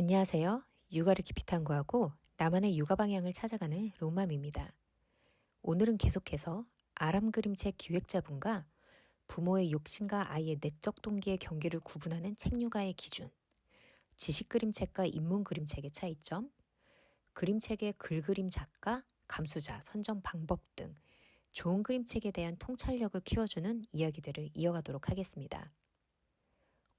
안녕하세요. 육아를 깊이 탐구하고 나만의 육아 방향을 찾아가는 로맘입니다. 오늘은 계속해서 아람 그림책 기획자분과 부모의 욕심과 아이의 내적 동기의 경계를 구분하는 책육아의 기준, 지식 그림책과 인문 그림책의 차이점, 그림책의 글그림 작가, 감수자, 선정 방법 등 좋은 그림책에 대한 통찰력을 키워주는 이야기들을 이어가도록 하겠습니다.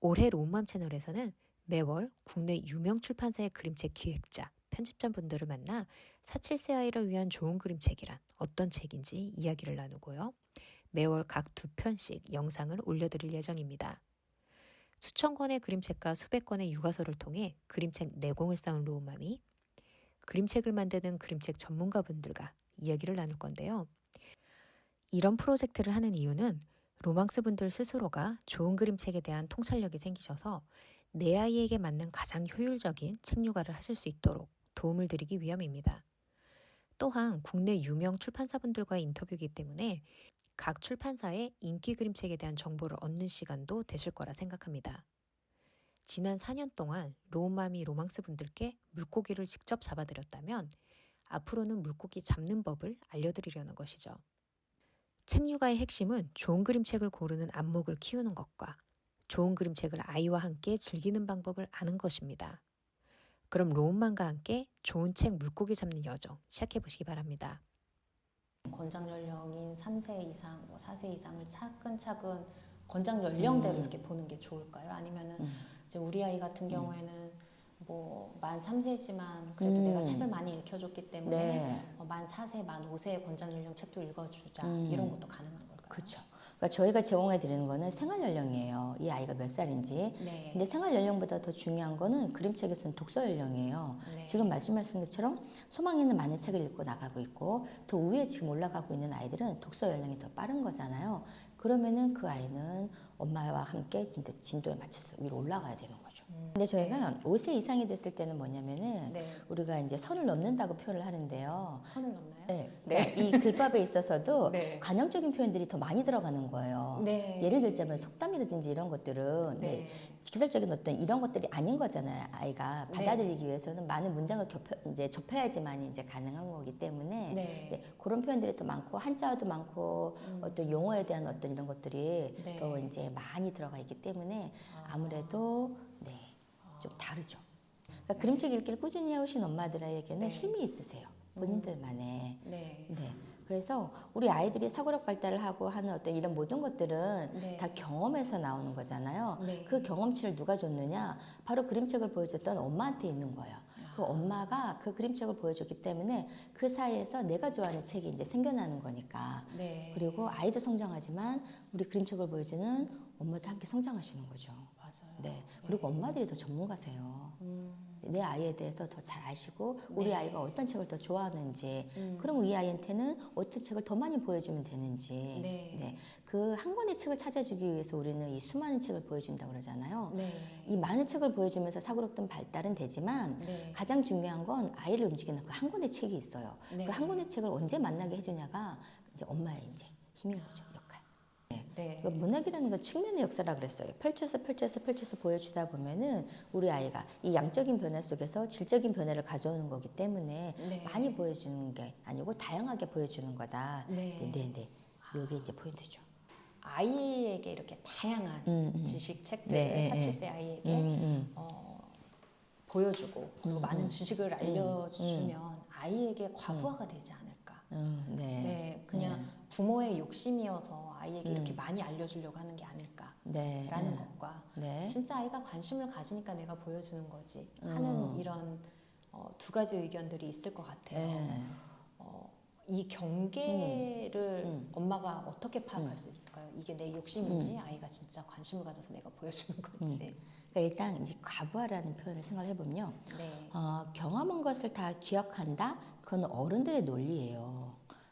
올해 로맘 채널에서는 매월 국내 유명 출판사의 그림책 기획자, 편집자분들을 만나 4-7세 아이를 위한 좋은 그림책이란 어떤 책인지 이야기를 나누고요. 매월 각 2편씩 영상을 올려드릴 예정입니다. 수천 권의 그림책과 수백 권의 육아서를 통해 그림책 내공을 쌓은 로우맘이 그림책을 만드는 그림책 전문가분들과 이야기를 나눌 건데요. 이런 프로젝트를 하는 이유는 로망스 분들 스스로가 좋은 그림책에 대한 통찰력이 생기셔서 내 아이에게 맞는 가장 효율적인 책 육아를 하실 수 있도록 도움을 드리기 위함입니다. 또한 국내 유명 출판사분들과의 인터뷰이기 때문에 각 출판사의 인기 그림책에 대한 정보를 얻는 시간도 되실 거라 생각합니다. 지난 4년 동안 로우맘이 로망스 분들께 물고기를 직접 잡아드렸다면 앞으로는 물고기 잡는 법을 알려드리려는 것이죠. 책 육아의 핵심은 좋은 그림책을 고르는 안목을 키우는 것과 좋은 그림책을 아이와 함께 즐기는 방법을 아는 것입니다. 그럼 로운맘과 함께 좋은 책 물고기 잡는 여정 시작해보시기 바랍니다. 권장 연령인 3세 이상, 4세 이상을 차근차근 권장 연령대로 이렇게 보는 게 좋을까요? 아니면은 이제 우리 아이 같은 경우에는 만 3세지만 그래도 내가 책을 많이 읽혀줬기 때문에 네. 만 4세, 만 5세 권장 연령 책도 읽어주자 이런 것도 가능한 걸까요? 그렇죠. 그러니까 저희가 제공해 드리는 거는 생활 연령이에요. 이 아이가 몇 살인지. 네. 근데 생활 연령보다 더 중요한 거는 그림책에서는 독서 연령이에요. 네. 지금 말씀하신 것처럼 소망이 있는 많은 책을 읽고 나가고 있고 더 위에 지금 올라가고 있는 아이들은 독서 연령이 더 빠른 거잖아요. 그러면은 그 아이는 엄마와 함께 진도에 맞춰서 위로 올라가야 되는 거죠. 근데 저희가 5세 이상이 됐을 때는 뭐냐면은 우리가 이제 선을 넘는다고 표현을 하는데요. 선을 넘나요? 네. 그러니까 이 글밥에 있어서도 네. 관용적인 표현들이 더 많이 들어가는 거예요. 네. 예를 들자면 속담이라든지 이런 것들은 기술적인 어떤 이런 것들이 아닌 거잖아요. 아이가 받아들이기 위해서는 많은 문장을 이제 접해야지만 이제 가능한 거기 때문에 그런 표현들이 더 많고 한자어도 많고 어떤 용어에 대한 어떤 이런 것들이 더 이제 많이 들어가 있기 때문에 아무래도 좀 다르죠. 그러니까 그림책 읽기를 꾸준히 해오신 엄마들에게는 힘이 있으세요. 본인들만의. 그래서 우리 아이들이 사고력 발달을 하고 하는 어떤 이런 모든 것들은 다 경험에서 나오는 거잖아요. 그 경험치를 누가 줬느냐? 바로 그림책을 보여줬던 엄마한테 있는 거예요. 그 엄마가 그 그림책을 보여줬기 때문에 그 사이에서 내가 좋아하는 책이 이제 생겨나는 거니까. 그리고 아이도 성장하지만 우리 그림책을 보여주는 엄마도 함께 성장하시는 거죠. 맞아요. 그리고 엄마들이 더 전문가세요. 내 아이에 대해서 더 잘 아시고 우리 아이가 어떤 책을 더 좋아하는지 그럼 이 아이한테는 어떤 책을 더 많이 보여주면 되는지 그 한 권의 책을 찾아주기 위해서 우리는 이 수많은 책을 보여준다고 그러잖아요. 이 많은 책을 보여주면서 사고력도 발달은 되지만 가장 중요한 건 아이를 움직이는 그 한 권의 책이 있어요. 그 한 권의 책을 언제 만나게 해주냐가 이제 엄마의 이제 힘인 거죠. 역할. 그 문학이라는 건 측면의 역사라 그랬어요. 펼쳐서 보여주다 보면은 우리 아이가 이 양적인 변화 속에서 질적인 변화를 가져오는 거기 때문에 많이 보여주는 게 아니고 다양하게 보여주는 거다. 요게 이제 포인트죠. 아이에게 이렇게 다양한 지식 책들을 4-7세 아이에게 보여주고 그리고 많은 지식을 알려주면 아이에게 과부하가 되지 않을까. 그냥 부모의 욕심이어서 아이에게 이렇게 많이 알려주려고 하는 게 아닐까라는 것과 진짜 아이가 관심을 가지니까 내가 보여주는 거지 하는 이런 두 가지 의견들이 있을 것 같아요. 이 경계를 엄마가 어떻게 파악할 수 있을까요? 이게 내 욕심인지 아이가 진짜 관심을 가져서 내가 보여주는 건지. 그러니까 일단 이제 과부하라는 표현을 생각을 해보면요. 경험한 것을 다 기억한다? 그건 어른들의 논리예요.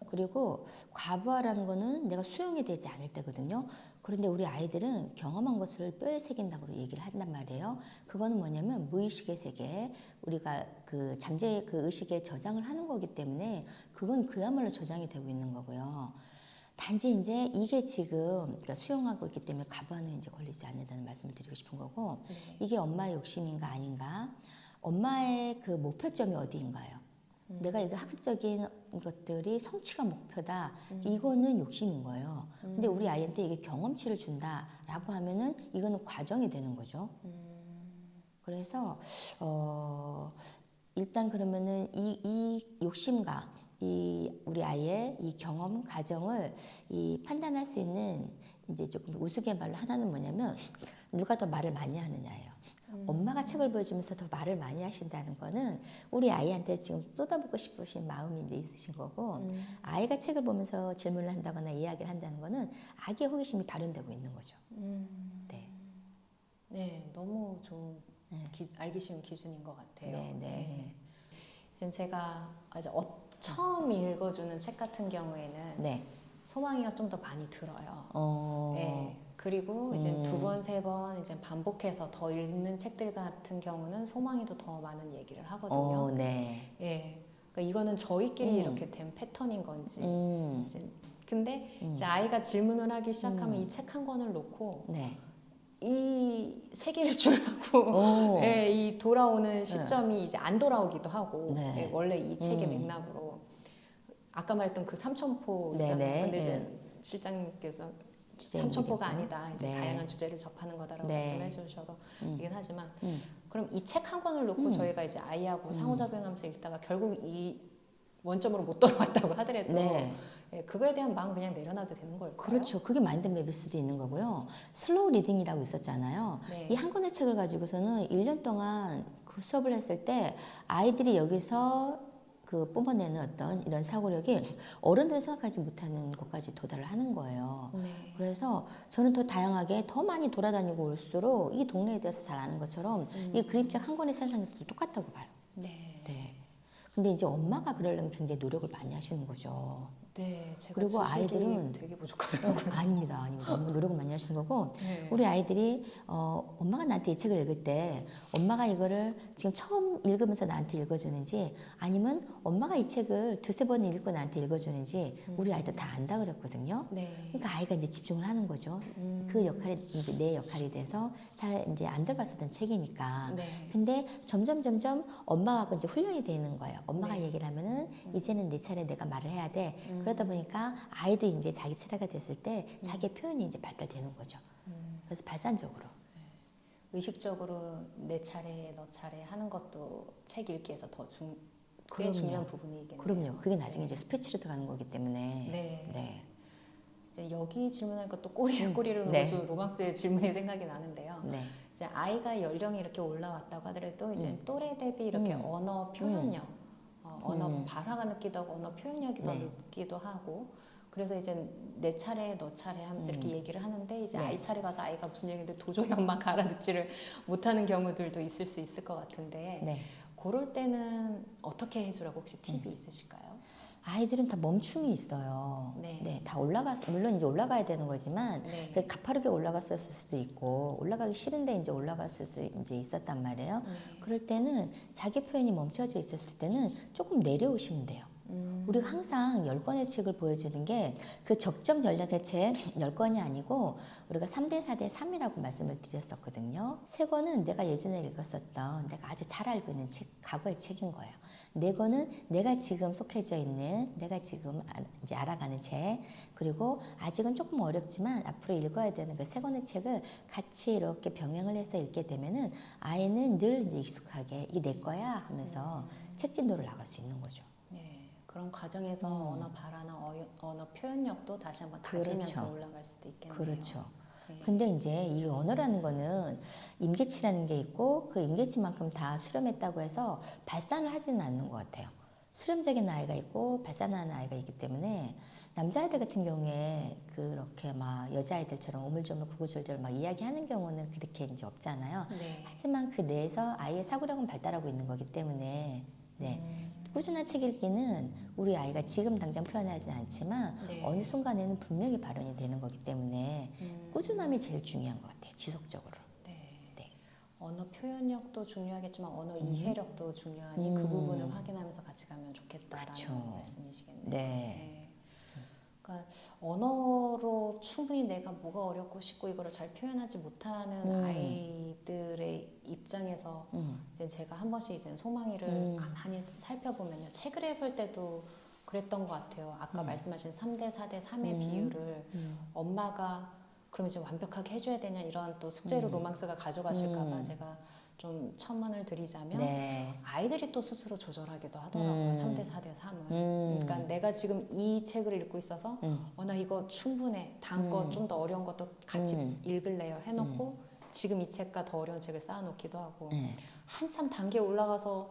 그리고 과부하라는 거는 내가 수용이 되지 않을 때거든요. 그런데 우리 아이들은 경험한 것을 뼈에 새긴다고 얘기를 한단 말이에요. 그거는 뭐냐면 무의식의 세계, 우리가 그 잠재의 그 의식에 저장을 하는 거기 때문에 그건 그야말로 저장이 되고 있는 거고요. 단지 이제 이게 지금 그러니까 수용하고 있기 때문에 과부하는 이제 걸리지 않는다는 말씀을 드리고 싶은 거고 이게 엄마의 욕심인가 아닌가? 엄마의 그 목표점이 어디인가요? 내가 이거 학습적인 것들이 성취가 목표다. 이거는 욕심인 거예요. 근데 우리 아이한테 이게 경험치를 준다라고 하면은 이거는 과정이 되는 거죠. 그래서 일단 그러면은 이 욕심과 이 우리 아이의 이 경험 과정을 이 판단할 수 있는 이제 조금 우스갯말로 하나는 뭐냐면 누가 더 말을 많이 하느냐예요. 엄마가 책을 보여주면서 더 말을 많이 하신다는 거는 우리 아이한테 지금 쏟아붓고 싶으신 마음이 이제 있으신 거고 아이가 책을 보면서 질문을 한다거나 이야기를 한다는 거는 아기의 호기심이 발현되고 있는 거죠. 네. 네, 너무 좋은 네. 알기 쉬운 기준인 것 같아요. 네, 네. 이제 제가 이제 처음 읽어주는 책 같은 경우에는 네. 소망이가 좀 더 많이 들어요. 네. 그리고 이제 2번, 3번 이제 반복해서 더 읽는 책들 같은 경우는 소망이도 더 많은 얘기를 하거든요. 네. 예. 그러니까 이거는 저희끼리 이렇게 된 패턴인 건지. 이제 근데 이제 아이가 질문을 하기 시작하면 이 책 한 권을 놓고 네. 이 세계를 주라고 예, 이 돌아오는 시점이 이제 안 돌아오기도 하고 네. 예, 원래 이 책의 맥락으로 아까 말했던 그 삼천포 있잖아요. 네네. 근데 이제 실장님께서 삼천포가 아니다. 이제 네. 다양한 주제를 접하는 거다라고 네. 말씀해 주셔서 이긴 하지만 그럼 이 책 한 권을 놓고 저희가 이제 아이하고 상호작용하면서 읽다가 결국 이 원점으로 못 돌아왔다고 하더라도 네. 예, 그거에 대한 마음 그냥 내려놔도 되는 걸까요? 그렇죠. 그게 마인드맵일 수도 있는 거고요. 슬로우 리딩이라고 있었잖아요. 네. 이 한 권의 책을 가지고서는 1년 동안 그 수업을 했을 때 아이들이 여기서 그 뿜어내는 어떤 이런 사고력이 어른들은 생각하지 못하는 곳까지 도달을 하는 거예요. 네. 그래서 저는 더 다양하게 더 많이 돌아다니고 올수록 이 동네에 대해서 잘 아는 것처럼 이 그림책 한 권의 세상에서도 똑같다고 봐요. 네. 네. 근데 이제 엄마가 그러려면 굉장히 노력을 많이 하시는 거죠. 네, 제가 그리고 지식이 아이들은 되게 부족하더라고요. 아닙니다, 아닙니다. 너무 노력을 많이 하시는 거고 네. 우리 아이들이 엄마가 나한테 이 책을 읽을 때 엄마가 이거를 지금 처음 읽으면서 나한테 읽어주는지 아니면 엄마가 이 책을 2-3번 읽고 나한테 읽어주는지 우리 아이들 다 안다 그랬거든요. 네. 그러니까 아이가 이제 집중을 하는 거죠. 그 역할이 이제 내 역할이 돼서 잘 이제 안 들봤었던 책이니까. 네. 근데 점점 엄마하고 이제 훈련이 되는 거예요. 엄마가 네. 얘기를 하면은 이제는 내 차례 내가 말을 해야 돼. 그러다 보니까 아이도 이제 자기 차례가 됐을 때 자기의 표현이 이제 발달되는 거죠. 그래서 발산적으로. 의식적으로 내 차례, 너 차례 하는 것도 책 읽기에서 꽤 그럼요. 중요한 부분이겠네요. 그럼요. 그게 나중에 이제 스피치로 들어가는 거기 때문에. 네. 네. 이제 여기 질문하니까 또 꼬리를 네. 로망스의 질문이 생각이 나는데요. 네. 이제 아이가 연령이 이렇게 올라왔다고 하더라도 이제 또래 대비 이렇게 언어 표현력, 언어 발화가 느끼도 하고 언어 표현력이 더 네. 느끼도 하고 그래서 이제 내 차례, 너 차례 하면서 이렇게 얘기를 하는데 이제 네. 아이 차례 가서 아이가 무슨 얘기인데 도저히 엄마가 알아듣지를 못하는 경우들도 있을 수 있을 것 같은데 네. 그럴 때는 어떻게 해주라고 혹시 팁이 있으실까요? 아이들은 다 멈춤이 있어요. 네. 다 물론 이제 올라가야 되는 거지만, 네. 그 가파르게 올라갔을 수도 있고, 올라가기 싫은데 이제 올라갈 수도 이제 있었단 말이에요. 그럴 때는 자기 표현이 멈춰져 있었을 때는 조금 내려오시면 돼요. 우리가 항상 10권의 책을 보여주는 게 그 적정 연령의 책 10권이 아니고 우리가 3대4대3이라고 말씀을 드렸었거든요. 3권은 내가 예전에 읽었었던 내가 아주 잘 알고 있는 책, 과거의 책인 거예요. 4권은 내가 지금 속해져 있는 내가 지금 이제 알아가는 책, 그리고 아직은 조금 어렵지만 앞으로 읽어야 되는 그 3권의 책을 같이 이렇게 병행을 해서 읽게 되면은 아이는 늘 이제 익숙하게 이게 내 거야 하면서 책 진도를 나갈 수 있는 거죠. 네, 그런 과정에서 언어 발화나 언어 표현력도 다시 한번 다지면서 그렇죠. 올라갈 수도 있겠네요. 그렇죠. 네. 근데 이제 이 언어라는 거는 임계치라는 게 있고 그 임계치만큼 다 수렴했다고 해서 발산을 하지는 않는 것 같아요. 수렴적인 아이가 있고 발산하는 아이가 있기 때문에 남자아이들 같은 경우에 그렇게 막 여자아이들처럼 오물조물 구구절절 막 이야기하는 경우는 그렇게 이제 없잖아요. 네. 하지만 그 내에서 아이의 사고력은 발달하고 있는 거기 때문에 네. 꾸준한 책 읽기는 우리 아이가 지금 당장 표현하지 않지만 네. 어느 순간에는 분명히 발현이 되는 거기 때문에 꾸준함이 제일 중요한 것 같아요. 지속적으로. 네. 네. 언어 표현력도 중요하겠지만 언어 이해력도 중요하니 그 부분을 확인하면서 같이 가면 좋겠다라는 그렇죠. 말씀이시겠네요. 네. 그러니까 언어로 충분히 내가 뭐가 어렵고 싶고 이거를 잘 표현하지 못하는 아이들의 입장에서 이제 제가 한 번씩 이제 소망이를 가만히 살펴보면요. 책을 읽을 때도 그랬던 것 같아요. 아까 말씀하신 3대 4대 3의 비율을 엄마가 그럼 이제 완벽하게 해줘야 되냐 이런 또 숙제로 로망스가 가져가실까봐 제가 좀 첨언을 드리자면 네. 아이들이 또 스스로 조절하기도 하더라고요. 3대 4대 3은. 그러니까 내가 지금 이 책을 읽고 있어서 나 이거 충분해. 다음 거 좀 더 어려운 것도 같이 읽을래요 해놓고 지금 이 책과 더 어려운 책을 쌓아놓기도 하고 한참 단계 올라가서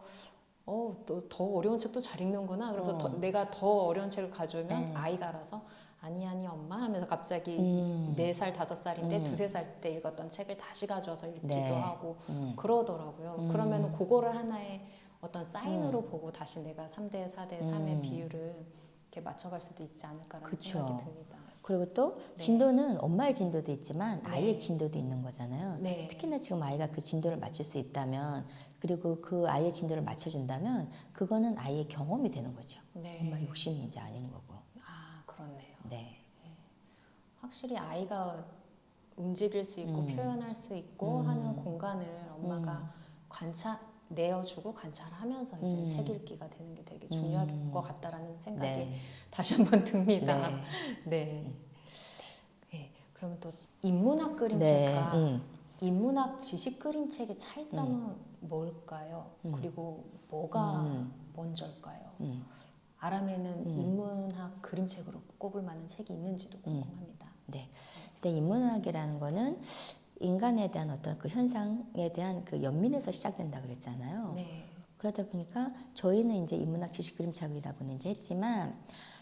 또 더 어려운 책도 잘 읽는구나. 그래서 내가 더 어려운 책을 가져오면 아이가 알아서 아니 엄마 하면서 갑자기 4살 5살인데 2-3살 때 읽었던 책을 다시 가져와서 읽기도 네. 하고 그러더라고요. 그러면 그거를 하나의 어떤 사인으로 보고 다시 내가 3대 4대 3의 비율을 이렇게 맞춰갈 수도 있지 않을까라는 그쵸. 생각이 듭니다. 그리고 또 진도는 엄마의 진도도 있지만 아이의 진도도 있는 거잖아요. 네. 특히나 지금 아이가 그 진도를 맞출 수 있다면 그리고 그 아이의 진도를 맞춰준다면 그거는 아이의 경험이 되는 거죠. 네. 엄마 욕심이 이제 아닌 거고. 아 그렇네요. 네. 확실히 아이가 움직일 수 있고 표현할 수 있고 하는 공간을 엄마가 내어주고 관찰하면서 이제 책 읽기가 되는 게 되게 중요할 것 같다라는 생각이 네. 다시 한번 듭니다. 네. 네. 네. 그러면 또 인문학 네. 그림책과 인문학 지식 그림책의 차이점은 뭘까요? 그리고 뭐가 먼저일까요? 아람에는 인문학 그림책으로 꼽을 만한 책이 있는지도 궁금합니다. 네. 일단 인문학이라는 거는 인간에 대한 어떤 그 현상에 대한 그 연민에서 시작된다 그랬잖아요. 네. 그러다 보니까 저희는 이제 인문학 지식 그림책이라고는 이제 했지만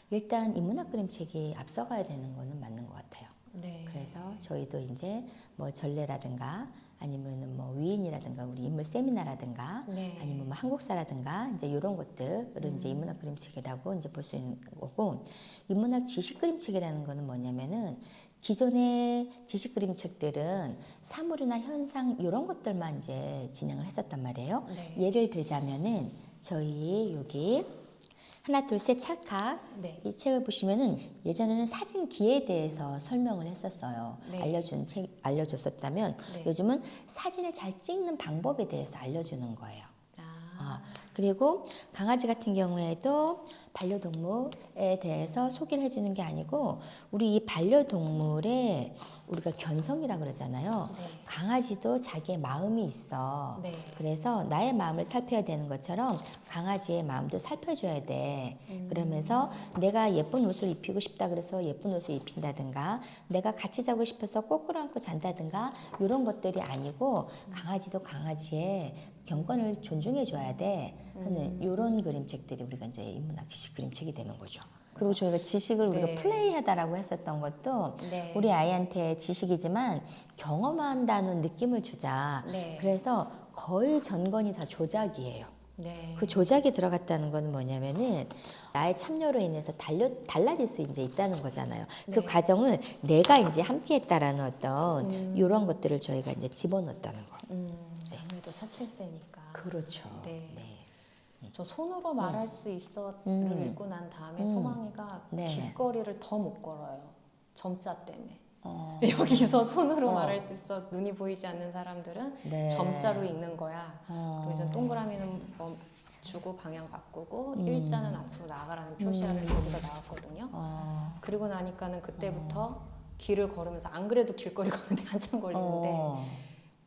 일단 인문학 그림책이 앞서가야 되는 거는 맞는 것 같아요. 네. 그래서 저희도 이제 뭐 전래라든가 아니면은 뭐 위인이라든가 우리 인물 세미나라든가 네. 아니면 뭐 한국사라든가 이제 이런 것들을 이제 인문학 그림책이라고 이제 볼 수 있는 거고 인문학 지식 그림책이라는 거는 뭐냐면은 기존의 지식 그림책들은 사물이나 현상 이런 것들만 이제 진행을 했었단 말이에요. 네. 예를 들자면은 저희 여기 하나 둘 셋 찰칵 네. 이 책을 보시면은 예전에는 사진기에 대해서 설명을 했었어요. 네. 알려줬었다면 네. 요즘은 사진을 잘 찍는 방법에 대해서 알려주는 거예요. 아. 그리고 강아지 같은 경우에도 반려동물에 대해서 소개를 해주는 게 아니고 우리 이 반려동물의 우리가 견성이라 그러잖아요. 네. 강아지도 자기의 마음이 있어. 네. 그래서 나의 마음을 살펴야 되는 것처럼 강아지의 마음도 살펴줘야 돼. 그러면서 내가 예쁜 옷을 입히고 싶다 그래서 예쁜 옷을 입힌다든가 내가 같이 자고 싶어서 꼬꾸로 안고 잔다든가 이런 것들이 아니고 강아지도 강아지의 경건을 존중해 줘야 돼 하는 이런 그림책들이 우리가 이제 인문학 지식 그림책이 되는 거죠. 그리고 저희가 지식을 네. 우리가 플레이하다라고 했었던 것도 네. 우리 아이한테 지식이지만 경험한다는 느낌을 주자. 네. 그래서 거의 전건이 다 조작이에요. 네. 그 조작이 들어갔다는 거는 뭐냐면은 나의 참여로 인해서 달라질 수 이제 있다는 거잖아요. 그 네. 과정을 내가 이제 함께했다라는 어떤 이런 것들을 저희가 이제 집어넣었다는 거. 아무래도 사칠세니까. 그렇죠. 네. 네. 저 손으로 말할 수 있어를 읽고 난 다음에 소망이가 네. 길거리를 더 못 걸어요. 점자 때문에. 어, 여기서 손으로 말할 수 있어 눈이 보이지 않는 사람들은 네. 점자로 읽는 거야. 어. 그래서 동그라미는 멈추고 방향 바꾸고 일자는 앞으로 나가라는 표시를 거기서 나왔거든요. 그리고 나니까는 그때부터 길을 걸으면서 안 그래도 길거리 걷는데 한참 걸리는데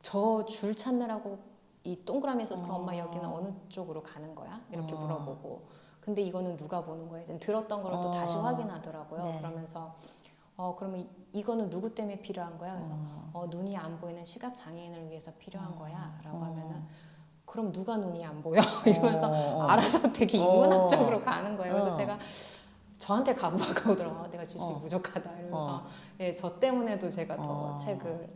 저 줄 찾느라고 이 동그라미에서 그럼 엄마 여기는 어느 쪽으로 가는 거야? 이렇게 물어보고 근데 이거는 누가 보는 거야? 이제 들었던 걸 또 다시 확인하더라고요. 네. 그러면서 그러면 이거는 누구 때문에 필요한 거야? 그래서 눈이 안 보이는 시각 장애인을 위해서 필요한 거야 라고 하면은 그럼 누가 눈이 안 보여? 이러면서 알아서 되게 인문학적으로 가는 거예요. 그래서 제가 저한테 가부가 오더라고요. 내가 지식이 부족하다 이러면서 예, 저 때문에도 제가 더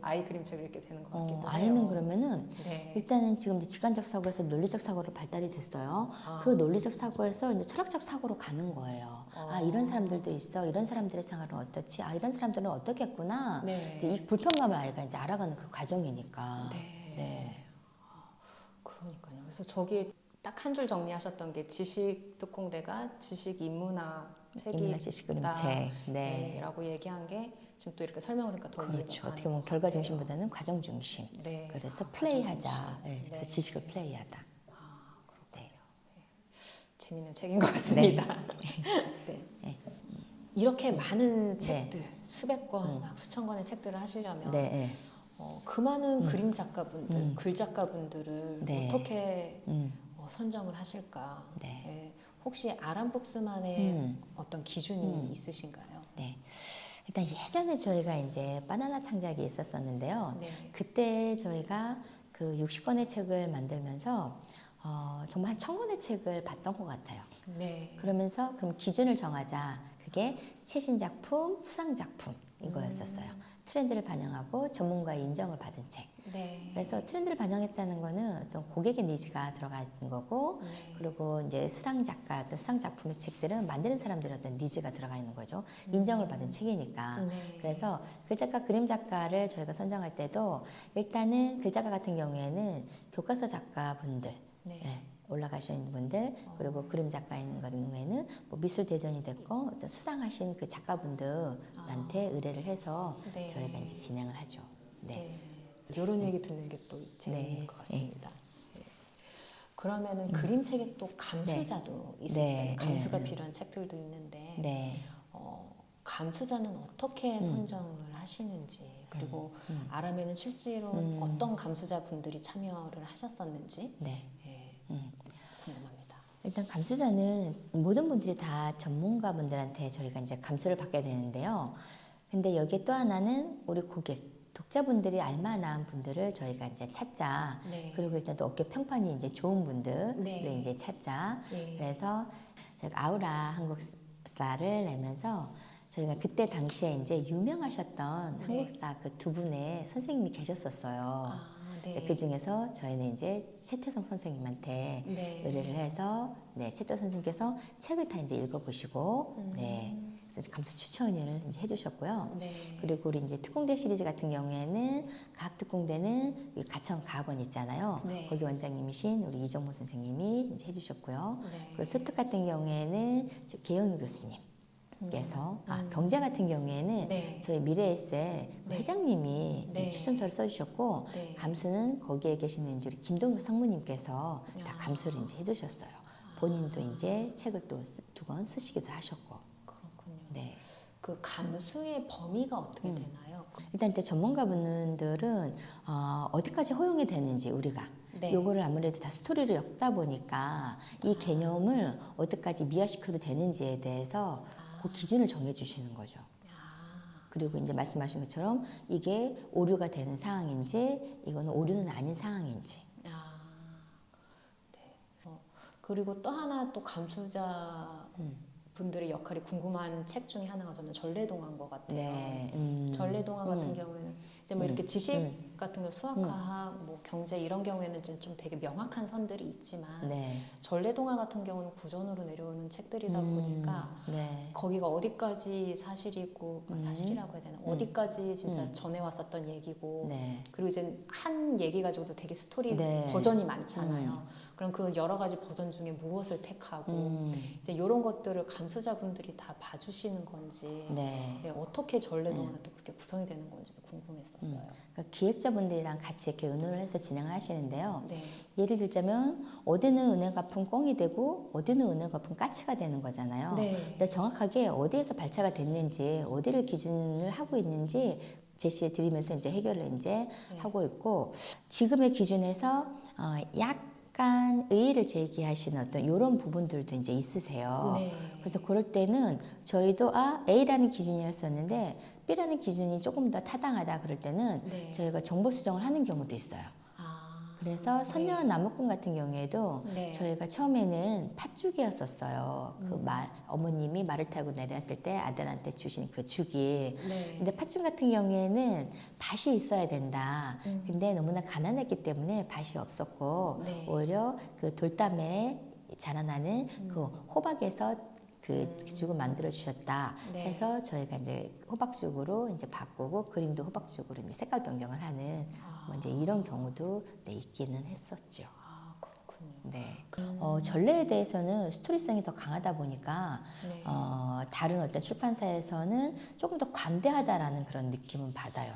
아이 그림책을 읽게 되는 것 같기도 해요. 아이는 그러면은 네. 일단은 지금 이제 직관적 사고에서 논리적 사고로 발달이 됐어요. 그 논리적 사고에서 이제 철학적 사고로 가는 거예요. 이런 사람들도 있어. 이런 사람들의 생활은 어떻지? 이런 사람들은 어떻겠구나. 네. 이제 이 불평감을 아이가 이제 알아가는 그 과정이니까. 네. 그러니까요. 그래서 저기 딱 한 줄 정리하셨던 게 지식 특공대가 지식 인문학 책이 인문학 지식 그림책. 네. 라고 얘기한 게 지금 또 이렇게 설명을 하니까 더 이해가 그렇죠. 가는 어떻게 보면 것 결과 같아요. 중심보다는 과정 중심. 네. 그래서 과정 플레이하자. 중심. 네. 그래서 네. 지식을 플레이하다. 그렇군요. 재밌는 책인 것 같습니다. 네. 네. 이렇게 많은 책들, 수백 권, 막 수천 권의 책들을 하시려면 네. 네. 그 많은 그림 작가분들, 글 작가분들을 네. 어떻게 선정을 하실까? 네. 예. 혹시 아람북스만의 어떤 기준이 있으신가요? 네. 일단 예전에 저희가 이제 바나나 창작이 있었었는데요. 네. 그때 저희가 그 60권의 책을 만들면서 정말 한 1000권의 책을 봤던 것 같아요. 네. 그러면서 그럼 기준을 정하자. 그게 최신 작품, 수상 작품 이거였었어요. 트렌드를 반영하고 전문가의 인정을 받은 책. 네. 그래서 트렌드를 반영했다는 거는 어떤 고객의 니즈가 들어가 있는 거고, 네. 그리고 이제 수상 작가 또 수상 작품의 책들은 만드는 사람들의 어떤 니즈가 들어가 있는 거죠. 인정을 받은 책이니까. 네. 그래서 글 작가, 그림 작가를 저희가 선정할 때도 일단은 글 작가 같은 경우에는 교과서 작가분들, 네. 예, 올라가시는 분들, 그리고 그림 작가인 경우에는 뭐 미술 대전이 됐고 어떤 수상하신 그 작가분들한테 의뢰를 해서 네. 저희가 이제 진행을 하죠. 네. 이런 얘기 듣는 게 또 재미있는 네. 것 같습니다. 네. 그러면은 그림책에 또 감수자도 있으시잖아요. 네. 감수가 네. 필요한 책들도 있는데 네. 감수자는 어떻게 선정을 하시는지, 그리고 아람에는 실제로 어떤 감수자 분들이 참여를 하셨었는지 네. 예, 궁금합니다. 일단 감수자는 모든 분들이 다 전문가분들한테 저희가 이제 감수를 받게 되는데요. 근데 여기에 또 하나는 우리 고객, 독자분들이 알만한 분들을 저희가 이제 찾자. 네. 그리고 일단 또 업계 평판이 이제 좋은 분들을 네. 이제 찾자. 네. 그래서 제가 아우라 한국사를 내면서 저희가 그때 당시에 이제 유명하셨던 네. 한국사 그 두 분의 선생님이 계셨었어요. 아, 네. 그 중에서 저희는 이제 최태성 선생님한테 네. 의뢰를 해서 최태성 선생님께서 책을 다 이제 읽어보시고 그래서 감수 추천을 이제 해주셨고요. 네. 그리고 우리 이제 특공대 시리즈 같은 경우에는 각 특공대는 이 가천 가학원 있잖아요. 네. 거기 원장님이신 우리 이정모 선생님이 이제 해주셨고요. 네. 그리고 수특 같은 경우에는 개영유 교수님. 께서 경제 같은 경우에는 네. 저희 미래에세 네. 회장님이 네. 추천서를 써주셨고 네. 감수는 거기에 계시는 이제 우리 김동혁 상무님께서 다 야. 감수를 이제 해주셨어요. 본인도 이제 책을 또 두 권 쓰시기도 하셨고. 그렇군요. 네. 그 감수의 범위가 어떻게 되나요? 일단 이제 전문가분들은 어디까지 허용이 되는지 우리가 네. 요거를 아무래도 다 스토리를 엮다 보니까 이 개념을 어디까지 미화시켜도 되는지에 대해서 그 기준을 정해주시는 거죠. 그리고 이제 말씀하신 것처럼 이게 오류가 되는 상황인지 이거는 오류는 아닌 상황인지. 네. 그리고 또 하나 또 감수자 분들의 역할이 궁금한 책 중에 하나가 저는 전래동화인 것 같아요. 네. 전래동화 같은 경우에는 이제 뭐 이렇게 지식 같은 거 수학과학, 뭐 경제 이런 경우에는 좀 되게 명확한 선들이 있지만 네. 전래동화 같은 경우는 구전으로 내려오는 책들이다 보니까 네. 거기가 어디까지 사실이고 사실이라고 해야 되나 어디까지 진짜 전해왔었던 얘기고 네. 그리고 이제 한 얘기 가지고도 되게 스토리 네. 버전이 많잖아요. 그럼 그 여러 가지 버전 중에 무엇을 택하고 이제 이런 것들을 감수자분들이 다 봐주시는 건지 네. 예, 어떻게 전래동화가 또 그렇게 구성이 되는 건지도 궁금했었어요. 그러니까 기획자분들이랑 같이 이렇게 의논을 해서 진행을 하시는데요. 네. 예를 들자면 어디는 은행 갚은 꽁이 되고 어디는 은행 갚은 까치가 되는 거잖아요. 네. 근데 정확하게 어디에서 발차가 됐는지 어디를 기준을 하고 있는지 제시해 드리면서 이제 해결을 이제 하고 있고 지금의 기준에서 약간 의의를 제기하시는 어떤 이런 부분들도 이제 있으세요. 네. 그래서 그럴 때는 저희도 A라는 기준이었었는데 B라는 기준이 조금 더 타당하다 그럴 때는 네. 저희가 정보 수정을 하는 경우도 있어요. 그래서 선녀와 나무꾼 같은 경우에도 네. 저희가 처음에는 팥죽이었었어요. 그 어머님이 말을 타고 내렸을 때 아들한테 주신 그 죽이. 네. 근데 팥죽 같은 경우에는 밭이 있어야 된다. 근데 너무나 가난했기 때문에 밭이 없었고 네. 오히려 그 돌담에 자라나는 그 호박에서 그 죽을 만들어 주셨다. 네. 해서 저희가 이제 호박죽으로 이제 바꾸고 그림도 호박죽으로 이제 색깔 변경을 하는 뭐 이제 이런 경우도 있기는 했었죠. 그렇군요. 그렇군요. 네. 전래에 대해서는 스토리성이 더 강하다 보니까 네. 다른 어떤 출판사에서는 조금 더 관대하다라는 그런 느낌은 받아요.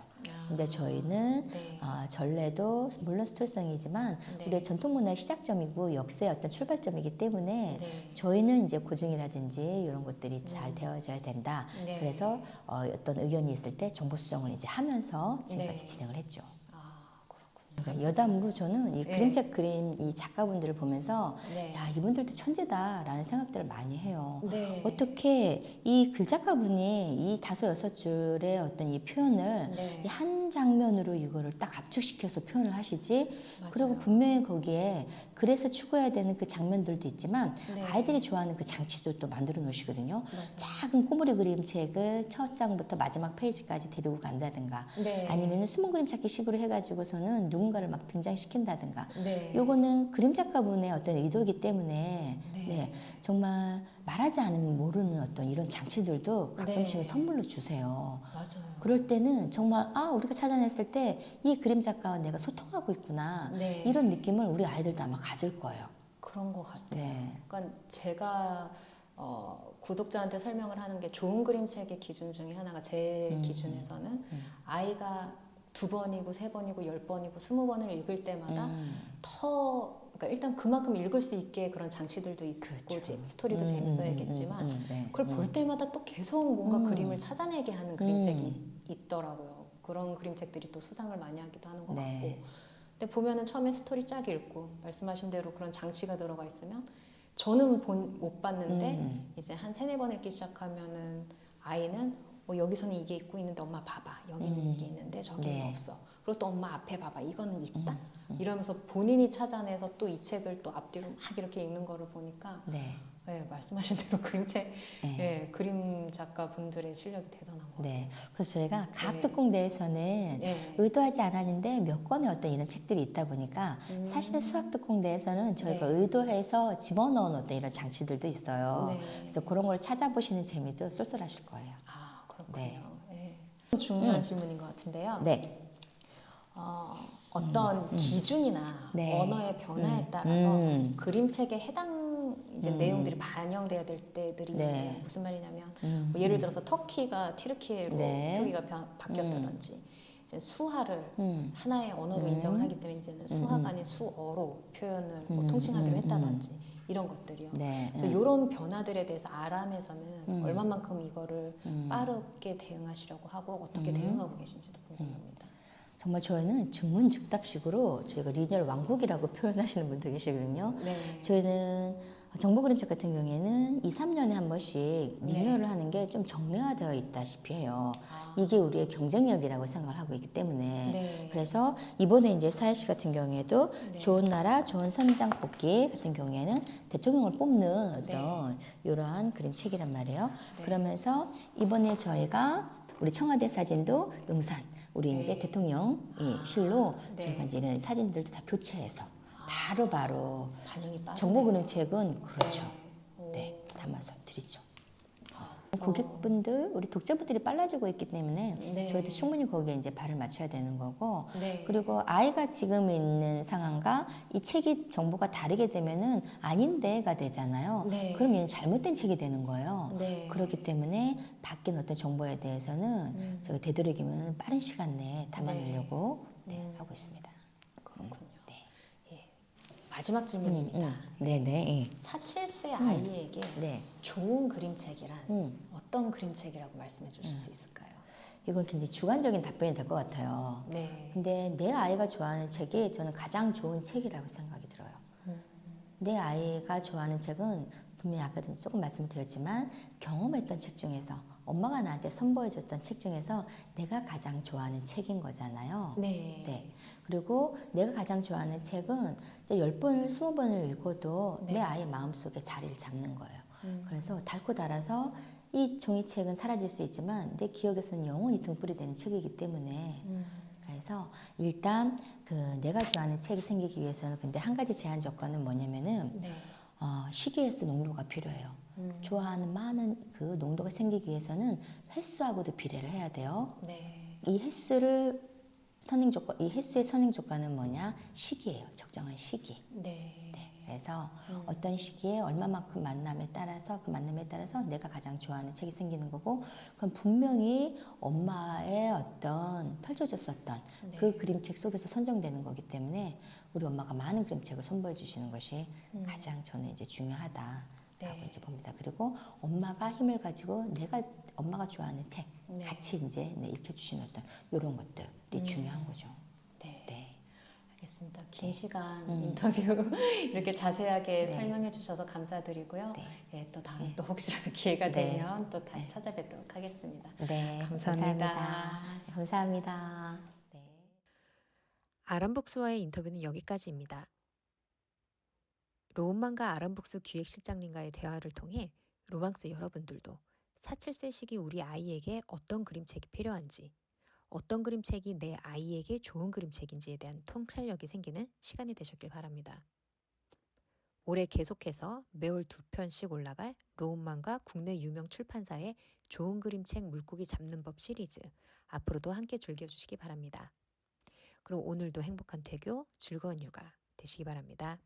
근데 저희는 네. 전래도 물론 스토리성이지만 네. 우리의 전통문화의 시작점이고 역사의 어떤 출발점이기 때문에 네. 저희는 이제 고증이라든지 이런 것들이 잘 되어져야 된다. 네. 그래서 어떤 의견이 있을 때 정보 수정을 이제 하면서 지금까지 네. 진행을 했죠. 아, 그렇군요. 그러니까 여담으로 저는 이 네. 그림책 그림 이 작가분들을 보면서 네. 야 이분들도 천재다라는 생각들을 많이 해요. 네. 어떻게 이 글 작가분이 이 다섯 여섯 줄의 어떤 이 표현을 네. 이 한 장면으로 이거를 딱 압축시켜서 표현을 하시지? 맞아요. 그리고 분명히 거기에 글에서 추구해야 되는 그 장면들도 있지만 네. 아이들이 좋아하는 그 장치도 또 만들어 놓으시거든요. 맞아요. 작은 꼬부리 그림책을 첫 장부터 마지막 페이지까지 데리고 간다든가 네. 아니면 숨은 그림 찾기 식으로 해가지고서는 누군가를 막 등장시킨다든가 네. 요거는 그림 작가분의 어떤 의도이기 때문에 네. 네, 정말 말하지 않으면 모르는 어떤 이런 장치들도 가끔씩은 네. 선물로 주세요. 맞아요. 그럴 때는 정말 우리가 찾아냈을 때 이 그림 작가와 내가 소통하고 있구나 네. 이런 느낌을 우리 아이들도 아마 가질 거예요. 그런 것 같아요. 네. 그러니까 제가 구독자한테 설명을 하는 게 좋은 그림책의 기준 중에 하나가 제 기준에서는 아이가 2번이고 3번이고 10번이고 20번을 읽을 때마다 그러니까 일단 그만큼 읽을 수 있게 그런 장치들도 있고 그렇죠. 스토리도 재밌어야겠지만 네. 그걸 볼 때마다 또 계속 뭔가 그림을 찾아내게 하는 그림책이 있더라고요. 그런 그림책들이 또 수상을 많이 하기도 하는 것 네. 같고. 근데 보면은 처음에 스토리 쫙 읽고 말씀하신 대로 그런 장치가 들어가 있으면 저는 못 봤는데 이제 한 3-4번 읽기 시작하면은 아이는 여기서는 이게 있고 있는데 엄마 봐봐 여기는 이게 있는데 저기는 네. 없어. 그리고 또 엄마 앞에 봐봐 이거는 있다. 이러면서 본인이 찾아내서 또 이 책을 또 앞뒤로 막 이렇게 읽는 거를 보니까 네. 네, 말씀하신 대로 그림책 네. 네, 그림 작가 분들의 실력이 대단한 것 같아요. 네. 그래서 저희가 각 네. 특공대에서는 네. 의도하지 않았는데 몇 건의 어떤 이런 책들이 있다 보니까 사실은 수학 특공대에서는 저희가 네. 의도해서 집어넣은 어떤 이런 장치들도 있어요. 네. 그래서 그런 걸 찾아보시는 재미도 쏠쏠하실 거예요. 아 그렇군요. 네. 네. 중요한 질문인 것 같은데요. 네. 어떤 기준이나 네. 언어의 변화에 따라서 그림책에 해당 이제 내용들이 반영돼야 될 때들이 네. 있는데 무슨 말이냐면 뭐 예를 들어서 터키가 튀르키예로 네. 표기가 바뀌었다든지 이제 수화를 하나의 언어로 인정을 하기 때문에 이제는 수화가 아닌 수어로 표현을 뭐 통칭하기로 했다든지 이런 것들이요. 네. 그래서 이런 변화들에 대해서 아람에서는 얼마만큼 이거를 빠르게 대응하시려고 하고 어떻게 대응하고 계신지도 궁금합니다. 정말 저희는 즉문즉답식으로 저희가 리니얼 왕국이라고 표현하시는 분도 계시거든요. 네. 저희는 정보 그림책 같은 경우에는 2-3년에 한 번씩 리뉴얼을 네. 하는 게 좀 정례화되어 있다시피 해요. 아. 이게 우리의 경쟁력이라고 생각을 하고 있기 때문에 네. 그래서 이번에 이제 사회시 같은 경우에도 네. 좋은 나라 좋은 선장 뽑기 같은 경우에는 대통령을 뽑는 어떤 이러한 그림책이란 말이에요. 네. 그러면서 이번에 저희가 우리 청와대 사진도 용산 우리 네. 이제 대통령이 실로 네. 저희가 이제 이런 사진들도 다 교체해서 바로바로 반영이 빠르네요. 정보 그림책은 그렇죠. 네. 네, 담아서 드리죠. 그래서- 고객분들, 우리 독자분들이 빨라지고 있기 때문에 네. 저희도 충분히 거기에 이제 발을 맞춰야 되는 거고 네. 그리고 아이가 지금 있는 상황과 이 책이 정보가 다르게 되면은 아닌데가 되잖아요. 네. 그럼 얘는 잘못된 책이 되는 거예요. 네. 그렇기 때문에 바뀐 어떤 정보에 대해서는 저희가 되도록이면 빠른 시간 내에 담아내려고 하고 있습니다. 그렇군요. 네. 예. 마지막 질문입니다. 네네. 4-7세 아이에게 네. 좋은 그림책이란 어떤 그림책이라고 말씀해 주실 수 있을까요? 이건 굉장히 주관적인 답변이 될 것 같아요. 네. 근데 내 아이가 좋아하는 책이 저는 가장 좋은 책이라고 생각이 들어요. 내 아이가 좋아하는 책은 분명히 아까도 조금 말씀을 드렸지만 경험했던 책 중에서 엄마가 나한테 선보여줬던 책 중에서 내가 가장 좋아하는 책인 거잖아요. 네. 네. 그리고 내가 가장 좋아하는 책은 이제 10번을 20번을 읽어도 네. 내 아이의 마음속에 자리를 잡는 거예요. 그래서 닳고 닳아서 이 종이책은 사라질 수 있지만 내 기억에서는 영원히 등불이 되는 책이기 때문에 그래서 일단 그 내가 좋아하는 책이 생기기 위해서는 근데 한 가지 제한 조건은 뭐냐면은 네. 시계에서 농도가 필요해요. 좋아하는 많은 그 농도가 생기기 위해서는 횟수하고도 비례를 해야 돼요. 네. 이 횟수를 선행 조건, 이 횟수의 선행 조건은 뭐냐? 시기예요. 적정한 시기. 네. 그래서 어떤 시기에 얼마만큼 만남에 따라서 그 만남에 따라서 내가 가장 좋아하는 책이 생기는 거고, 그건 분명히 엄마의 어떤 펼쳐졌었던 네. 그 그림책 속에서 선정되는 거기 때문에 우리 엄마가 많은 그림책을 선보여 주시는 것이 가장 저는 이제 중요하다라고 네. 이제 봅니다. 그리고 엄마가 힘을 가지고 내가 엄마가 좋아하는 책 네. 같이 이제 읽혀주시는 어떤 이런 것들이 중요한 거죠. 네. 네. 알겠습니다. 긴 시간 인터뷰 이렇게 자세하게 네. 설명해 주셔서 감사드리고요. 네. 예, 또 다음에 또 혹시라도 기회가 네. 되면 또 다시 찾아뵙도록 하겠습니다. 네, 감사합니다. 감사합니다. 감사합니다. 네. 아람북스와의 인터뷰는 여기까지입니다. 로운만과 아람북스 기획실장님과의 대화를 통해 로망스 여러분들도 4-7세 시기 우리 아이에게 어떤 그림책이 필요한지, 어떤 그림책이 내 아이에게 좋은 그림책인지에 대한 통찰력이 생기는 시간이 되셨길 바랍니다. 올해 계속해서 매월 2편씩 올라갈 로운만과 국내 유명 출판사의 좋은 그림책 물고기 잡는 법 시리즈, 앞으로도 함께 즐겨주시기 바랍니다. 그럼 오늘도 행복한 태교, 즐거운 육아 되시기 바랍니다.